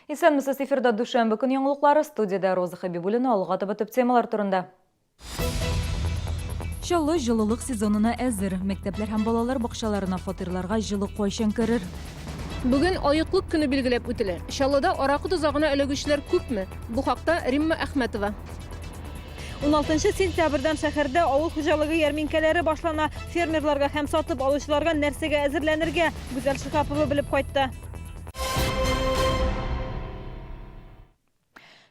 Исәнмесез, эфирда душанбе көн яңалыклары, студияда Роза Хабибуллина, алга таба төп темалар турында. Чаллы жылылык сезонына әзер. Мәктәпләр һәм балалар бакчаларына, фатирларга жылы кайчан керер? Бүген аяклык көне билгеләп үтелә. Чаллыда аракы тузагына эләгүчеләр күпме? Бу хакта Римма Әхмәтова. 16 сентябрьдән шәһәрдә авыл хуҗалыгы ярминкәләре башлана. Фермерларга һәм сатып алучыларга нәрсәгә әзерләнергә Гүзәл Шихапова белеп кайтты.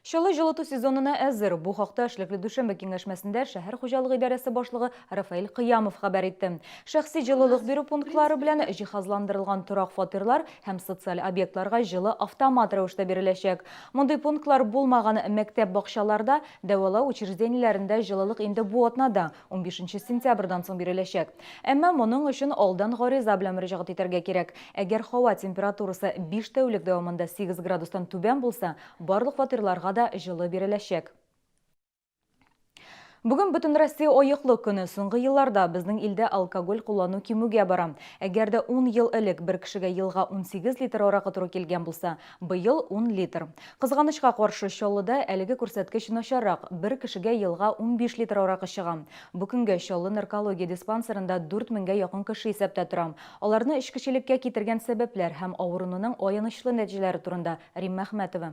Чаллы жылыту сезонына әзер. Бу хакта эшлекле душанбе киңәшмәсендә шәһәр хуҗалыгы идарәсе башлыгы Рафаэль Кыямов хәбәр итте. Шәхси җылылык бирү пунктлары белән җиһазландырылган торак фатирлар һәм социаль объектларга җылы автомат рәвештә биреләчәк. Мондый пунктлар булмаган мәктәп бакчаларда, дәвалау учреждениеләрендә җылылык инде бу атнада 15 сентябрьдән соң биреләчәк. Әмма моның өчен алдан гариза белән мөрәҗәгать итәргә кирәк. Әгәр һава температурасы 5 тәүлек дәвамында 8 градустан түбән булса, барлык фатирларга да жылы биреләчәк. Бүген бөтен Россия аяклык көне. Соңгы елларда безнең илдә алкоголь куллану кимүгә бара. Әгәр дә 10 ел элек бер кешегә елга 18 литр аракы туры килгән булса, быел 10 литр. Кызганычка каршы, Чаллыда әлеге күрсәткеч начаррак, бер кешегә елга 15 литр аракы чыга. Бу көнгә Чаллы наркология диспансерында 4000гә якын кеше исәптә тора. Аларны эчкечелеккә китергән сәбәпләр һәм авыруның аянычлы нәтиҗәләре турында Римма Әхмәтова.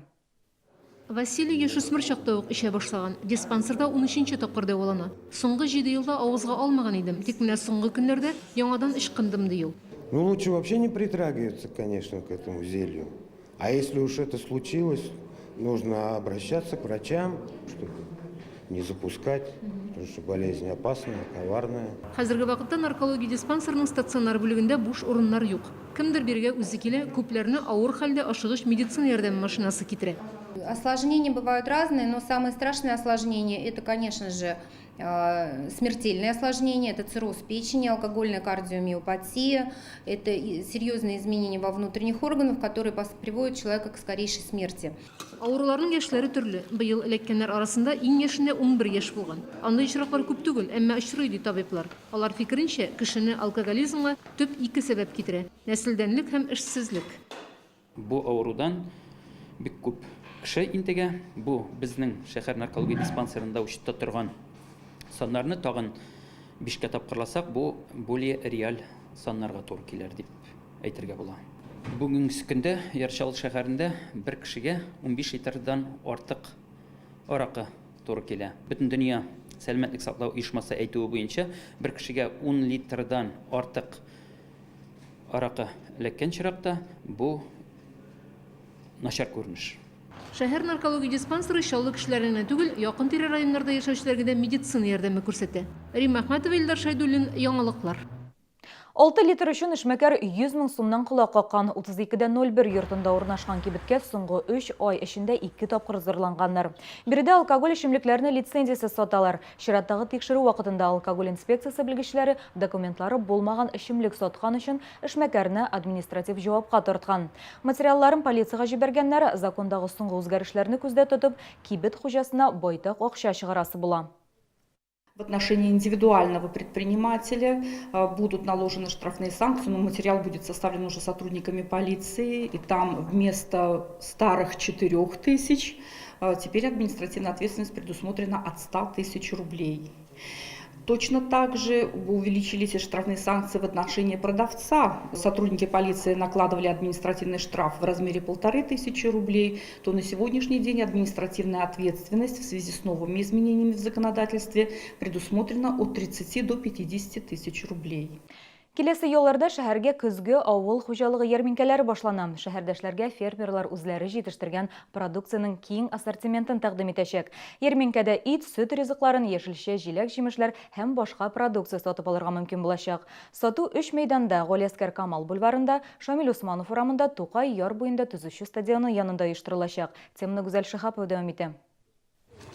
Василий яшүсмер чакта ук эшә башлаган. Диспансерда 13нче тапкыр дәвалана. Соңгы 7 елда авызга алмаган идем. Тик менә соңгы көннәрдә яңадан ычкындым ди ул. Ну, лучше вообще не притрагиваться, конечно, к этому зелью. А если уж это случилось, нужно обращаться к врачам, чтобы не запускать, потому что болезнь опасная, коварная. Хәзерге вакытта наркология диспансерының стационар бүлегендә буш урыннар юк. Кемдер биргә үзе килә, күпләрне авыр хәлдә ашыгыч медицина ярдәм машинасы китерә. Осложнения бывают разные, но самые страшные осложнения – это, конечно же, смертельные осложнения, это цирроз печени, алкогольная кардиомиопатия, это серьезные изменения во внутренних органах, которые приводят человека к скорейшей смерти. Авыруларның яшьләре төрле. Быел эләккәннәр арасында иң яшендә 11 яшь булган. Андый очраклар күп түгел, әмма очрый ди табиблар. Алар фикеренчә, кешене алкоголизмга төп 2 сәбәп китерә: нәселдәнлек һәм эшсезлек. Бу авырудан бик күп кеше интегә. Бу безнең шәһәр наркология диспансерында учетта торган саннарны тагын 5-кә тапкырласак, бу более реаль саннарга туры килер дип әйтергә була. Бүгенге көндә Ярчаллы шәһәрендә бер кешегә 15 литрдан артык аракы туры килә. Бөтен дөнья сәламәтлек саклау оешмасы әйтүе буенча, бер кешегә 10 литрдан артык аракы эләккән чиракта бу начар күренеш. Шәһәр наркология диспансеры Чаллы кешеләренә түгел, якын тирә районнарда яшәүчеләргә дә медицина ярдәме күрсәтә. Римма Әхмәтова, Илдар Шайдуллин, яңалыклар. 6 литр өчен эшмәкәр 100 мең сумнан колак каккан. 32-01 йортында урнашкан кибеткә соңгы 3 ай эчендә 2 тапкыр зырланганнар. Биредә алкоголь эчемлекләрне лицензиясез саталар. Чираттагы тикшерү вакытында алкоголь инспекциясе белгечләре документлары булмаган эчемлек саткан өчен эшмәкәрне административ җавапка тарткан. Материалларын полициягә җибәргәннәр, закондагы соңгы үзгәрешләрне күздә тотып, кибет хуҗасына байтак акча чыгарасы була. В отношении индивидуального предпринимателя будут наложены штрафные санкции, но материал будет составлен уже сотрудниками полиции, и там вместо старых 4000 теперь административная ответственность предусмотрена от 100 000 рублей. Точно так же увеличились и штрафные санкции в отношении продавца. Сотрудники полиции накладывали административный штраф в размере 1500 рублей, то на сегодняшний день административная ответственность в связи с новыми изменениями в законодательстве предусмотрена от 30 до 50 тысяч рублей. Киләсе елларда шәһәргә көзге авыл хуҗалыгы ярминкәләре башлана. Шәһәрдәшләргә фермерлар үзләре җитештергән продукцияның киң ассортиментын тәкъдим итәчәк. Ярминкәдә ит, сөт ризыкларын, яшелчә, җиләк-җимешләр һәм башка продукция сатып алырга мөмкин булачак. Сату 3 мәйданда: Галиәскәр Камал бульварында, Шамил Усманов урамында, Тукай яр буенда төзүче стадионы янында оештырылачак. Темны Гүзәл Шихапова дәвам итә.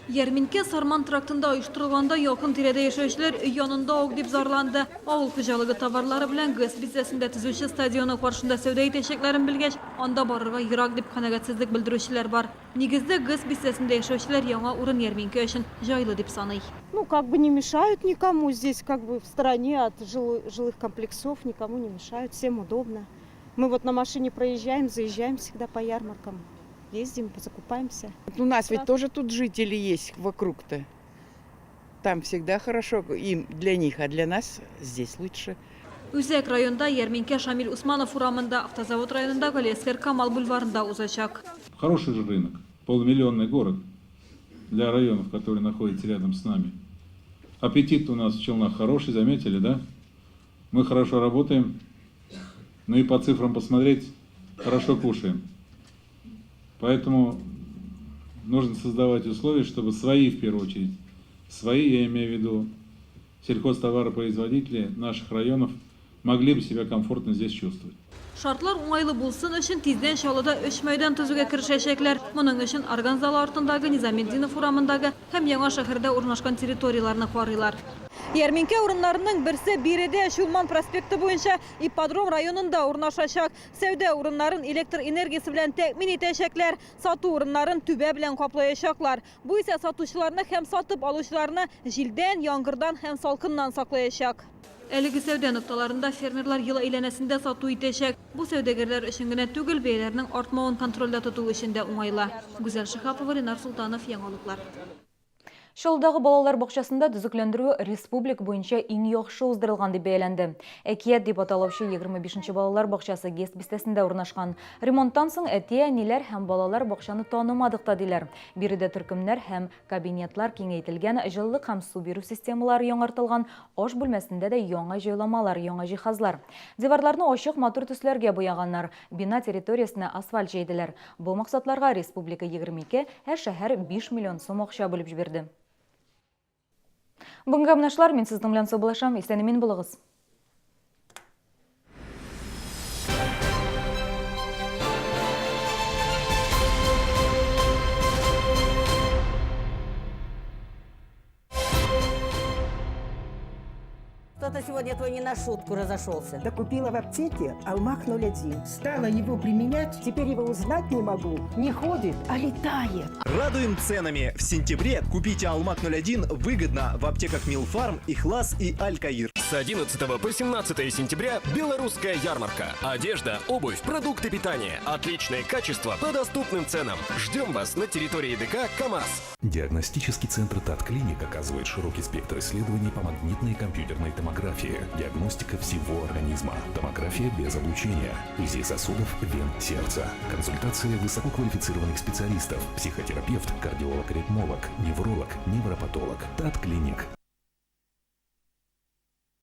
Ярминкә Сарман трактында оештырылганда якын тирәдә яшәүчеләр янында ук дип зарланды. Авыл хуҗалыгы товарлары белән ГЭС бизәсендә төзүче стадионы каршында сәүдә итәчәкләрен белгәч, анда барырга ерак дип канәгатьсезлек белдерүчеләр бар. Нигездә ГЭС бизәсендә яшәүчеләр яңа урын ярминкә өчен җайлы дип саный. Ну, как бы не мешают никому здесь, как бы в стороне от жилых комплексов, никому не мешают, всем удобно. Мы вот на машине проезжаем, заезжаем всегда по ярмаркам. ездим, закупаемся. У нас ведь тоже тут жители есть вокруг-то. Там всегда хорошо им для них, а для нас здесь лучше. Үзек районда Ярминке Шамиль Усманов урамында, Автозавод районында Галескер Камал бульварында узачак. Хороший же рынок, полумиллионный город для районов, которые находятся рядом с нами. Аппетит у нас в Челнах хороший, заметили, да? Мы хорошо работаем, ну и по цифрам посмотреть, хорошо кушаем. Поэтому нужно создавать условия, чтобы свои, в первую очередь, свои, я имею в виду, сельхозтоваропроизводители наших районов могли бы себя комфортно здесь чувствовать. Şartlar uңайлы булсын өчен тиздән Чаллыда 3 мәйдан төзүгә кирешәчәкләр. Моның өчен Арган залы артындагы Низаметдинов урамындагы һәм Яңа шәһәрдә урнашкан территорияларны карыйлар. Ярминке урыннарының берсе Биредә Шулман проспекты буенча Ипподром районында урнашачак. Сәүдә урыннарын электр энергиясе белән тәэмин итәчәкләр, сату урыннарын түбә белән каплаячаклар. Бу исә сатучыларны һәм сатып алучыларны җилдән, яңгырдан һәм салкыннан саклаячак. Әлеге сәүдә нокталарында фермерлар ел әйләнәсендә сату итәчәк. Бу сәүдәгәрләр өчен генә түгел, бәяләрнең артмавын контрольдә тоту өчен дә уңайлы. Гүзәл Шихапова, Ленар Султанов, Яңалыклар. Шылдағы балалар бақшасында дүзіклендіру республик бойынша иң яхшы уздырылған деп бәяләнде. Әкият деп аталаушы 25-ші балалар бақшасы Гест бистәсендә урнашкан. Ремонттан соң әтие-әниләр һәм балалар бақшаны танымадыкта диләр. Биредә төркемнәр һәм кабинетлар киңәйтелгән, җылылык һәм су бирү системалары яңартылган, аш бүлмәсендә дә яңа җайламалар, яңа җиһазлар. Диварларны ачык матур төсләргә буяганнар, бина территориясенә асфальт җәйделәр. Бу максатларга республика 22, ә шәһәр 5 миллион сум акча бүлеп җибәрде. Бүгінгі абынашлар, мен сіздің белән саубулашам, исән-амин булыгыз. Что-то сегодня твой не на шутку разошелся. Да купила в аптеке Алмах-01. Стала его применять. Теперь его узнать не могу. Не ходит, а летает. Радуем ценами. В сентябре купите Алмах-01 выгодно в аптеках Милфарм, Ихлас и Аль-Каир. С 11 по 17 сентября белорусская ярмарка. Одежда, обувь, продукты питания. Отличное качество по доступным ценам. Ждем вас на территории ДК КамАЗ. Диагностический центр ТАТ-клиник оказывает широкий спектр исследований по магнитной и компьютерной томографии. Диагностика всего организма. Томография без облучения. УЗИ сосудов, вен, сердца. Консультация высококвалифицированных специалистов. Психотерапевт, кардиолог-ритмолог, невролог, невропатолог. ТАТ-клиник.